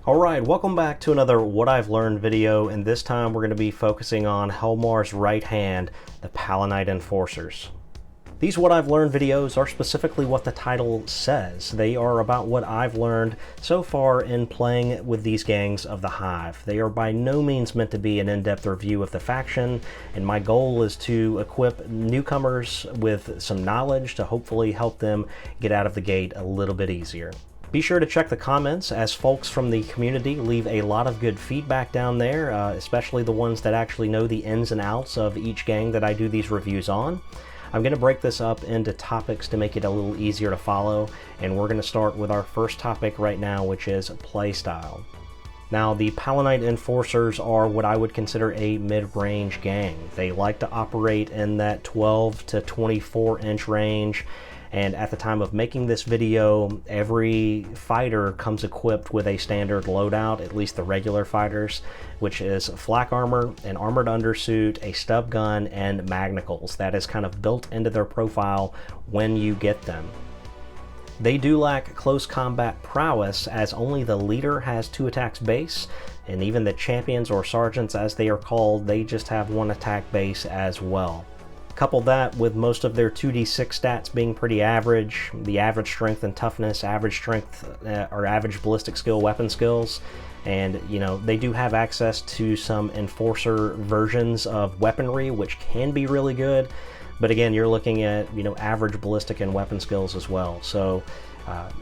Alright, welcome back to another What I've Learned video, and this time we're going to be focusing on Helmawr's right hand, the Palanite Enforcers. These What I've Learned videos are specifically what the title says. They are about what I've learned so far in playing with these gangs of the Hive. They are by no means meant to be an in-depth review of the faction, and my goal is to equip newcomers with some knowledge to hopefully help them get out of the gate a little bit easier. Be sure to check the comments, as folks from the community leave a lot of good feedback down there, especially the ones that actually know the ins and outs of each gang that I do these reviews on. I'm going to break this up into topics to make it a little easier to follow, and we're going to start with our first topic right now, which is playstyle. Now, the Palanite Enforcers are what I would consider a mid-range gang. They like to operate in that 12 to 24 inch range. And at the time of making this video, every fighter comes equipped with a standard loadout, at least the regular fighters, which is flak armor, an armored undersuit, a stub gun, and magnicals. That is kind of built into their profile when you get them. They do lack close combat prowess, as only the leader has 2 attacks base, and even the champions, or sergeants as they are called, they just have 1 attack base as well. Couple that with most of their 2d6 stats being pretty average, the average strength and toughness, average strength or average ballistic skill, weapon skills, and they do have access to some enforcer versions of weaponry, which can be really good, but again, you're looking at average ballistic and weapon skills as well. So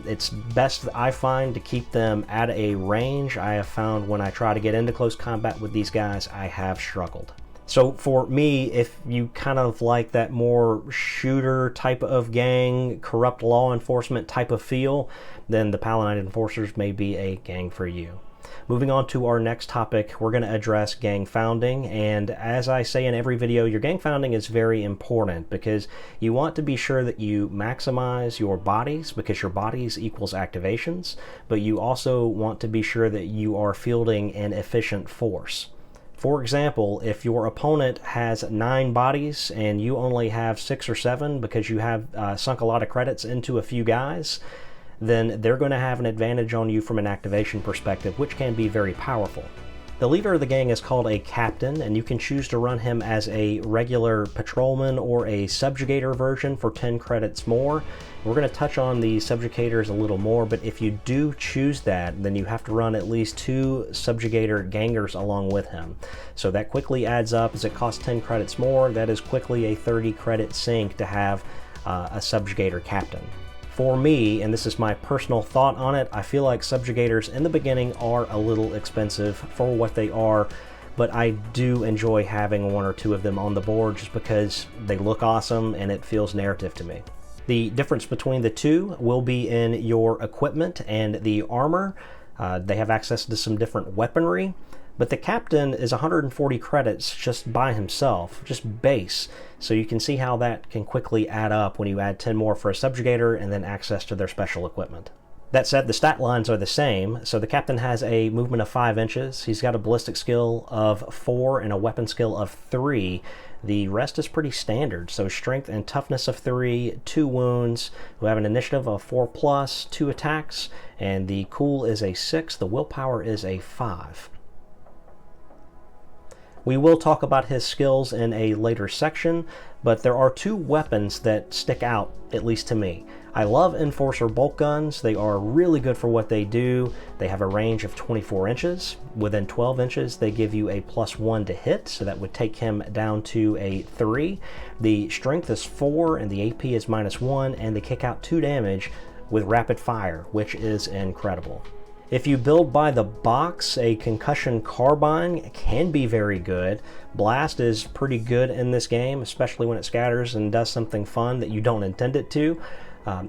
it's best, I find, to keep them at a range. I have found when I try to get into close combat with these guys, I have struggled. So for me, if you kind of like that more shooter type of gang, corrupt law enforcement type of feel, then the Palanite Enforcers may be a gang for you. Moving on to our next topic, we're going to address gang founding, and as I say in every video, your gang founding is very important because you want to be sure that you maximize your bodies, because your bodies equals activations, but you also want to be sure that you are fielding an efficient force. For example, if your opponent has 9 bodies and you only have 6 or 7 because you have sunk a lot of credits into a few guys, then they're going to have an advantage on you from an activation perspective, which can be very powerful. The leader of the gang is called a captain, and you can choose to run him as a regular patrolman or a subjugator version for 10 credits more. We're going to touch on the subjugators a little more, but if you do choose that, then you have to run at least 2 subjugator gangers along with him. So that quickly adds up. As it costs 10 credits more, that is quickly a 30 credit sink to have a subjugator captain. For me, and this is my personal thought on it, I feel like subjugators in the beginning are a little expensive for what they are, but I do enjoy having 1 or 2 of them on the board just because they look awesome and it feels narrative to me. The difference between the two will be in your equipment and the armor. They have access to some different weaponry, but the captain is 140 credits just by himself, just base. So you can see how that can quickly add up when you add 10 more for a subjugator and then access to their special equipment. That said, the stat lines are the same. So the captain has a movement of 5 inches. He's got a ballistic skill of 4 and a weapon skill of 3. The rest is pretty standard. So strength and toughness of 3, 2 wounds. We have an initiative of 4+, 2 attacks, and the cool is a 6. The willpower is a 5. We will talk about his skills in a later section, but there are 2 weapons that stick out, at least to me. I love Enforcer bolt guns. They are really good for what they do. They have a range of 24 inches. Within 12 inches, they give you a +1 to hit, so that would take him down to a 3. The strength is 4, and the AP is -1, and they kick out 2 damage with rapid fire, which is incredible. If you build by the box, a concussion carbine can be very good. Blast is pretty good in this game, especially when it scatters and does something fun that you don't intend it to.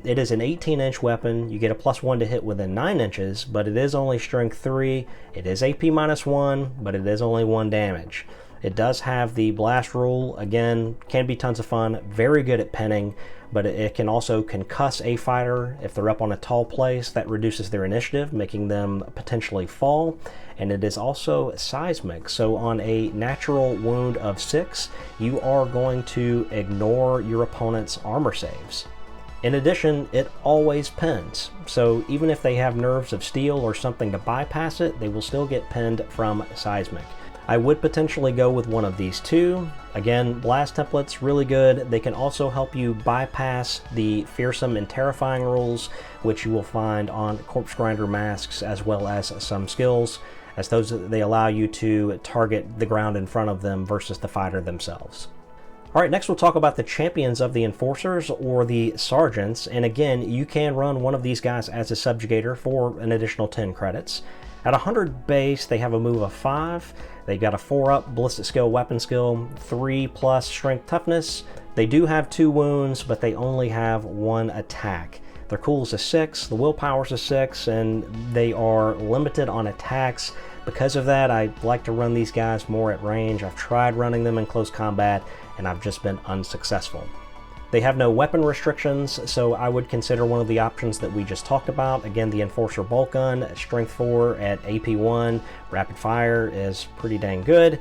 It is an 18-inch weapon. You get a +1 to hit within 9 inches, but it is only strength 3. It is AP -1, but it is only 1 damage. It does have the blast rule. Again, can be tons of fun. Very good at penning, but it can also concuss a fighter if they're up on a tall place. That reduces their initiative, making them potentially fall. And it is also seismic, so on a natural wound of 6, you are going to ignore your opponent's armor saves. In addition, it always pins, so even if they have nerves of steel or something to bypass it, they will still get pinned from seismic. I would potentially go with one of these two. Again, blast templates, really good. They can also help you bypass the fearsome and terrifying rules, which you will find on corpse grinder masks, as well as some skills, as those they allow you to target the ground in front of them versus the fighter themselves. All right, next we'll talk about the champions of the Enforcers, or the Sergeants, and again, you can run one of these guys as a subjugator for an additional 10 credits. At 100 base, they have a move of 5. They've got a 4-up ballistic skill, weapon skill, 3+ strength toughness. They do have 2 wounds, but they only have 1 attack. Their cool is a 6, the willpower's a 6, and they are limited on attacks. Because of that, I like to run these guys more at range. I've tried running them in close combat, and I've just been unsuccessful. They have no weapon restrictions, so I would consider one of the options that we just talked about. Again, the Enforcer bolt gun, strength 4 at AP 1, rapid fire is pretty dang good.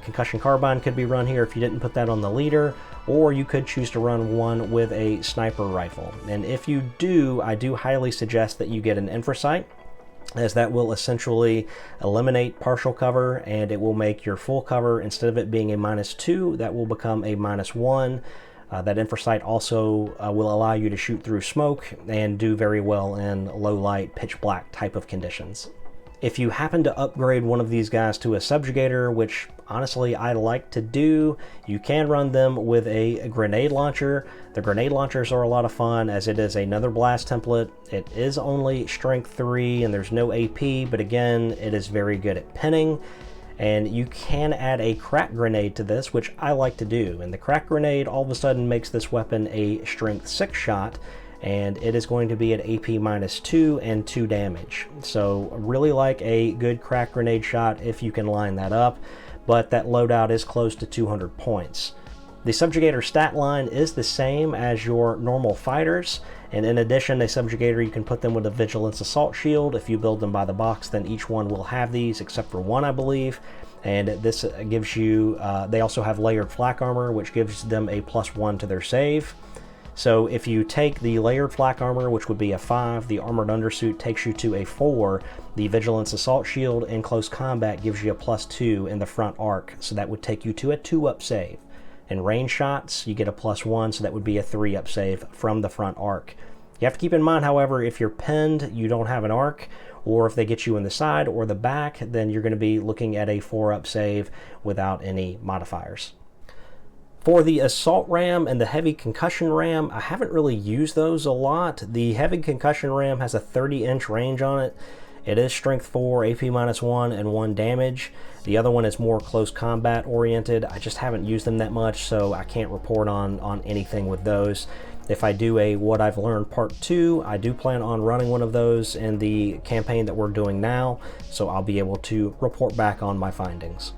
Concussion carbine could be run here if you didn't put that on the leader, or you could choose to run one with a sniper rifle. And if you do, I do highly suggest that you get an infrasight, as that will essentially eliminate partial cover, and it will make your full cover, instead of it being a -2, that will become a -1. That infrasight also will allow you to shoot through smoke and do very well in low light, pitch black type of conditions. If you happen to upgrade one of these guys to a subjugator, which honestly I like to do, you can run them with a grenade launcher. The grenade launchers are a lot of fun, as it is another blast template. It is only strength 3 and there's no AP, but again, it is very good at pinning. And you can add a crack grenade to this, which I like to do. And the crack grenade all of a sudden makes this weapon a strength 6 shot, and it is going to be at AP -2 and 2 damage. So I really like a good crack grenade shot if you can line that up, but that loadout is close to 200 points. The subjugator stat line is the same as your normal fighters, and in addition, a subjugator, you can put them with a vigilance assault shield. If you build them by the box, then each one will have these, except for one, I believe. And this gives you, they also have layered flak armor, which gives them a +1 to their save. So if you take the layered flak armor, which would be a 5, the armored undersuit takes you to a 4, the vigilance assault shield in close combat gives you a +2 in the front arc, so that would take you to a 2-up save. In range shots, you get a +1, so that would be a 3-up save from the front arc. You have to keep in mind, however, if you're pinned, you don't have an arc, or if they get you in the side or the back, then you're going to be looking at a 4-up save without any modifiers. For the assault ram and the heavy concussion ram, I haven't really used those a lot. The heavy concussion ram has a 30-inch range on it. It is strength 4, AP -1, and 1 damage. The other one is more close combat oriented. I just haven't used them that much, so I can't report on anything with those. If I do a What I've Learned Part 2, I do plan on running one of those in the campaign that we're doing now, so I'll be able to report back on my findings.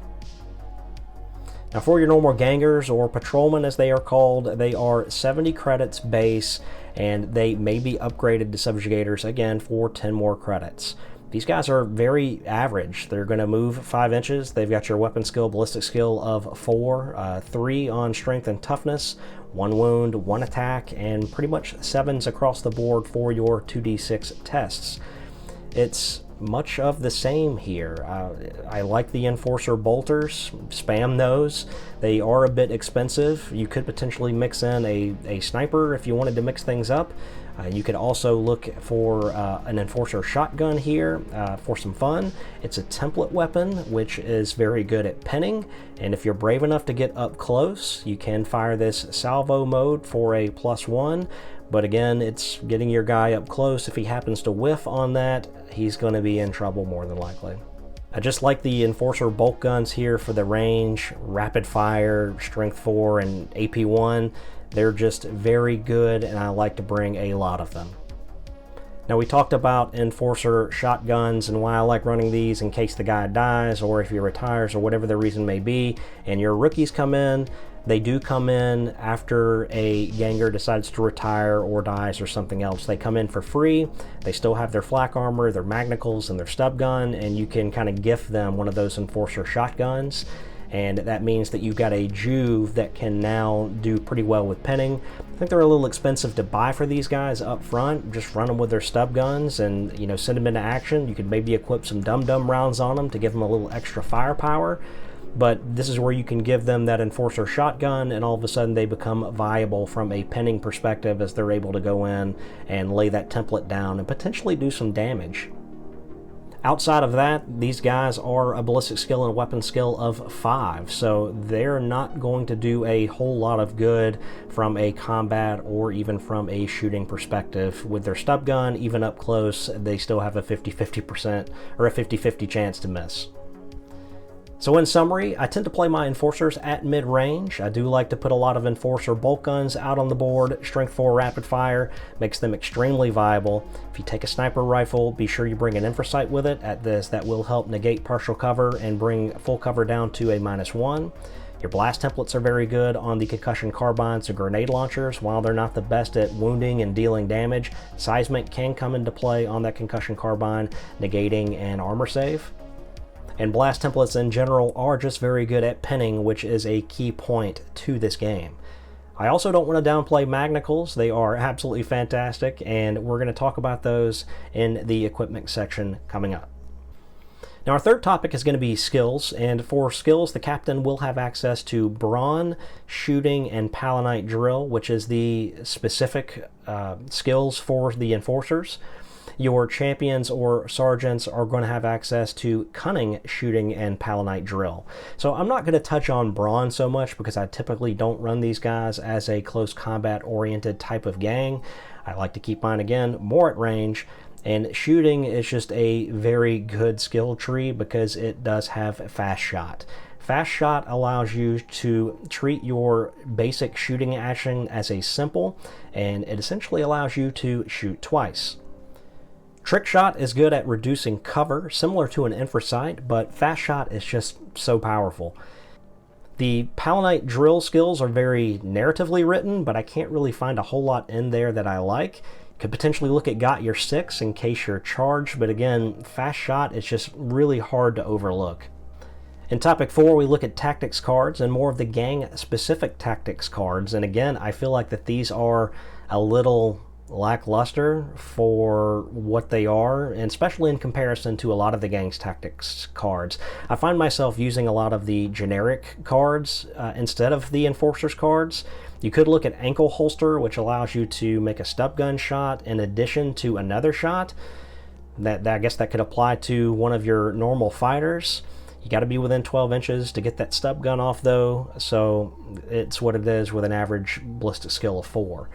Now for your normal gangers, or patrolmen as they are called, they are 70 credits base, and they may be upgraded to subjugators again for 10 more credits. These guys are very average. They're going to move 5 inches. They've got your weapon skill, ballistic skill of 4, 3 on strength and toughness, 1 wound, 1 attack, and pretty much 7s across the board for your 2d6 tests. It's much of the same here. I like the Enforcer bolters. Spam those. They are a bit expensive. You could potentially mix in a sniper if you wanted to mix things up. You could also look for an Enforcer shotgun here for some fun. It's a template weapon, which is very good at pinning, and if you're brave enough to get up close, you can fire this salvo mode for a +1, but again, it's getting your guy up close. If he happens to whiff on that, he's going to be in trouble more than likely. I just like the Enforcer bolt guns here for the range, rapid fire, strength 4, and AP 1. They're just very good, and I like to bring a lot of them. Now, we talked about Enforcer shotguns and why I like running these in case the guy dies, or if he retires, or whatever the reason may be, and your rookies come in. They do come in after a ganger decides to retire or dies or something else. They come in for free. They still have their flak armor, their magnicals, and their stub gun, and you can kind of gift them one of those Enforcer shotguns. And that means that you've got a Juve that can now do pretty well with pinning. I think they're a little expensive to buy for these guys up front. Just run them with their stub guns and, you know, send them into action. You could maybe equip some dum-dum rounds on them to give them a little extra firepower. But this is where you can give them that Enforcer shotgun, and all of a sudden they become viable from a pinning perspective as they're able to go in and lay that template down and potentially do some damage. Outside of that, these guys are a ballistic skill and weapon skill of 5, so they're not going to do a whole lot of good from a combat or even from a shooting perspective. With their stub gun, even up close, they still have a 50-50% or a 50-50 chance to miss. So in summary, I tend to play my Enforcers at mid-range. I do like to put a lot of Enforcer bolt guns out on the board. Strength 4 rapid fire makes them extremely viable. If you take a sniper rifle, be sure you bring an infrasight with it at this. That will help negate partial cover and bring full cover down to a -1. Your blast templates are very good on the concussion carbines and grenade launchers. While they're not the best at wounding and dealing damage, seismic can come into play on that concussion carbine, negating an armor save. And blast templates in general are just very good at pinning, which is a key point to this game. I also don't want to downplay magnicals. They are absolutely fantastic, and we're going to talk about those in the equipment section coming up. Now our third topic is going to be skills, and for skills the captain will have access to Brawn, Shooting, and Palanite Drill, which is the specific skills for the Enforcers. Your champions or sergeants are going to have access to Cunning, Shooting, and Palanite Drill. So I'm not going to touch on Brawn so much because I typically don't run these guys as a close combat oriented type of gang. I like to keep mine, again, more at range. And Shooting is just a very good skill tree because it does have Fast Shot. Fast Shot allows you to treat your basic shooting action as a simple, and it essentially allows you to shoot twice. Trick Shot is good at reducing cover, similar to an infrasight, but Fast Shot is just so powerful. The Palanite Drill skills are very narratively written, but I can't really find a whole lot in there that I like. Could potentially look at Got Your 6 in case you're charged, but again, Fast Shot is just really hard to overlook. In topic 4, we look at tactics cards and more of the gang-specific tactics cards, and again, I feel like that these are a little lackluster for what they are, and especially in comparison to a lot of the gang's tactics cards. I find myself using a lot of the generic cards instead of the Enforcers cards. You could look at Ankle Holster, which allows you to make a stub gun shot in addition to another shot. I guess that could apply to one of your normal fighters. You got to be within 12 inches to get that stub gun off though, so it's what it is with an average ballistic skill of 4.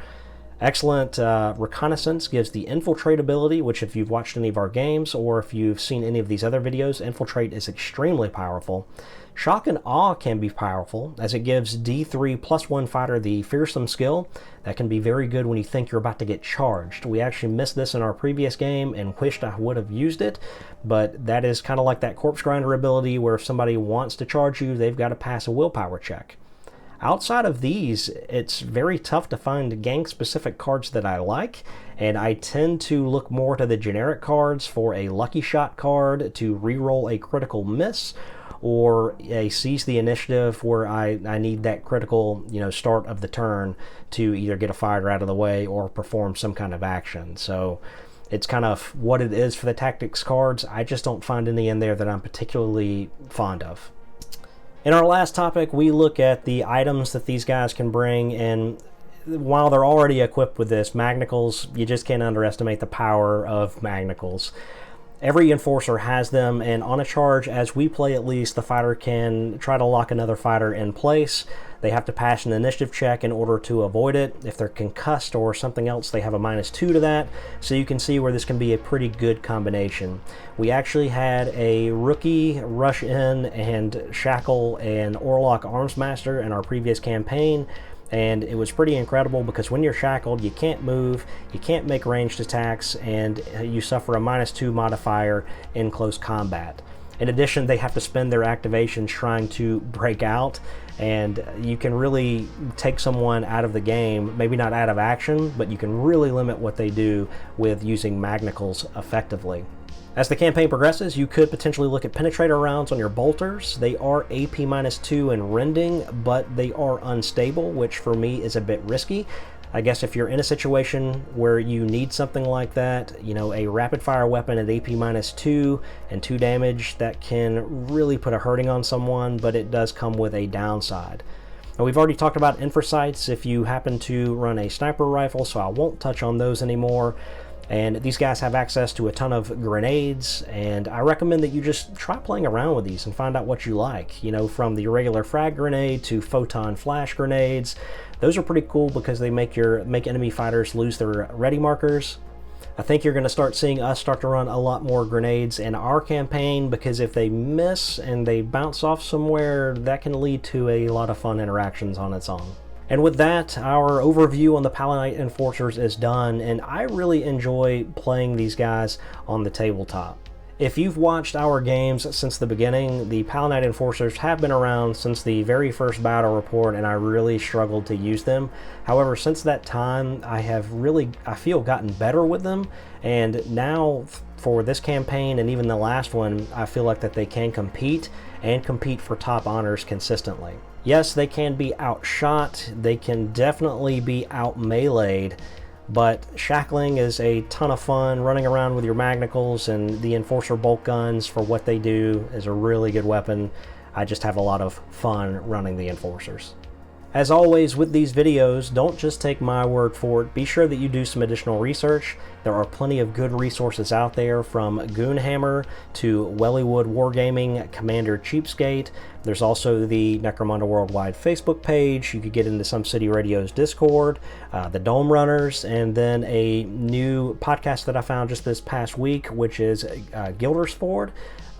Excellent reconnaissance gives the infiltrate ability, which if you've watched any of our games or if you've seen any of these other videos, infiltrate is extremely powerful. Shock and Awe can be powerful, as it gives D3 +1 fighter the fearsome skill. That can be very good when you think you're about to get charged. We actually missed this in our previous game and wished I would have used it, but that is kind of like that corpse grinder ability where if somebody wants to charge you, they've got to pass a willpower check. Outside of these, it's very tough to find gang-specific cards that I like, and I tend to look more to the generic cards for a Lucky Shot card to reroll a critical miss, or a Seize the Initiative where I need that critical, start of the turn to either get a fighter out of the way or perform some kind of action. So it's kind of what it is for the tactics cards. I just don't find any in there that I'm particularly fond of. In our last topic, we look at the items that these guys can bring, and while they're already equipped with this, magnicals, you just can't underestimate the power of magnicals. Every Enforcer has them, and on a charge, as we play at least, the fighter can try to lock another fighter in place. They have to pass an initiative check in order to avoid it. If they're concussed or something else, they have a -2 to that, so you can see where this can be a pretty good combination. We actually had a rookie rush in and shackle an Orlok Armsmaster in our previous campaign, and it was pretty incredible because when you're shackled, you can't move, you can't make ranged attacks, and you suffer a -2 modifier in close combat. In addition, they have to spend their activations trying to break out, and you can really take someone out of the game, maybe not out of action, but you can really limit what they do with using magnicals effectively. As the campaign progresses, you could potentially look at penetrator rounds on your bolters. They are AP -2 in rending, but they are unstable, which for me is a bit risky. I guess if you're in a situation where you need something like that, you know, a rapid fire weapon at AP -2 and 2 damage, that can really put a hurting on someone, but it does come with a downside. Now, we've already talked about infrasights if you happen to run a sniper rifle, so I won't touch on those anymore. And these guys have access to a ton of grenades, and I recommend that you just try playing around with these and find out what you like. You know, from the regular frag grenade to photon flash grenades. Those are pretty cool because they make enemy fighters lose their ready markers. I think you're going to start seeing us start to run a lot more grenades in our campaign, because if they miss and they bounce off somewhere, that can lead to a lot of fun interactions on its own. And with that, our overview on the Palanite Enforcers is done, and I really enjoy playing these guys on the tabletop. If you've watched our games since the beginning, the Palanite Enforcers have been around since the very first battle report, and I really struggled to use them. However, since that time, I feel gotten better with them, and now for this campaign and even the last one, I feel like that they can compete for top honors consistently. Yes, they can be outshot, they can definitely be out meleeed, but shackling is a ton of fun. Running around with your magnicals and the Enforcer bolt guns for what they do is a really good weapon. I just have a lot of fun running the Enforcers. As always with these videos, don't just take my word for it. Be sure that you do some additional research. There are plenty of good resources out there, from Goonhammer to Wellywood Wargaming, Commander Cheapskate. There's also the Necromunda Worldwide Facebook page. You could get into Some City Radio's Discord, the Dome Runners, and then a new podcast that I found just this past week, which is Gildersford.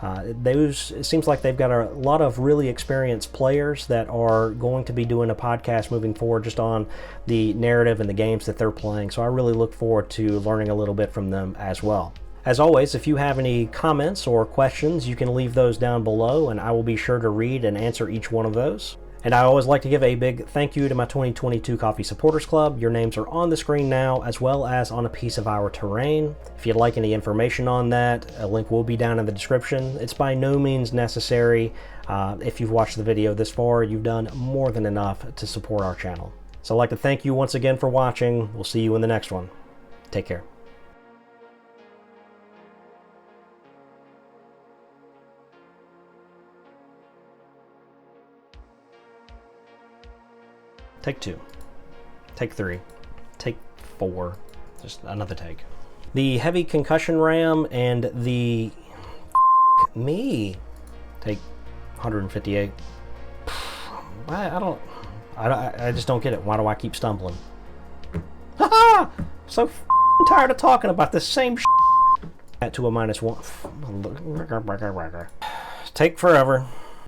It seems like they've got a lot of really experienced players that are going to be doing a podcast moving forward just on the narrative and the games that they're playing. So I really look forward to learning a little bit from them as well. As always, if you have any comments or questions, you can leave those down below, and I will be sure to read and answer each one of those. And I always like to give a big thank you to my 2022 Coffee Supporters Club. Your names are on the screen now, as well as on a piece of our terrain. If you'd like any information on that, a link will be down in the description. It's by no means necessary. If you've watched the video this far, you've done more than enough to support our channel. So I'd like to thank you once again for watching. We'll see you in the next one. Take care. Take 2. Take 3. Take 4. Just another take. The heavy concussion ram and the me. Take 158. I just don't get it. Why do I keep stumbling? Haha! I'm so tired of talking about this same at to a -1. Take forever.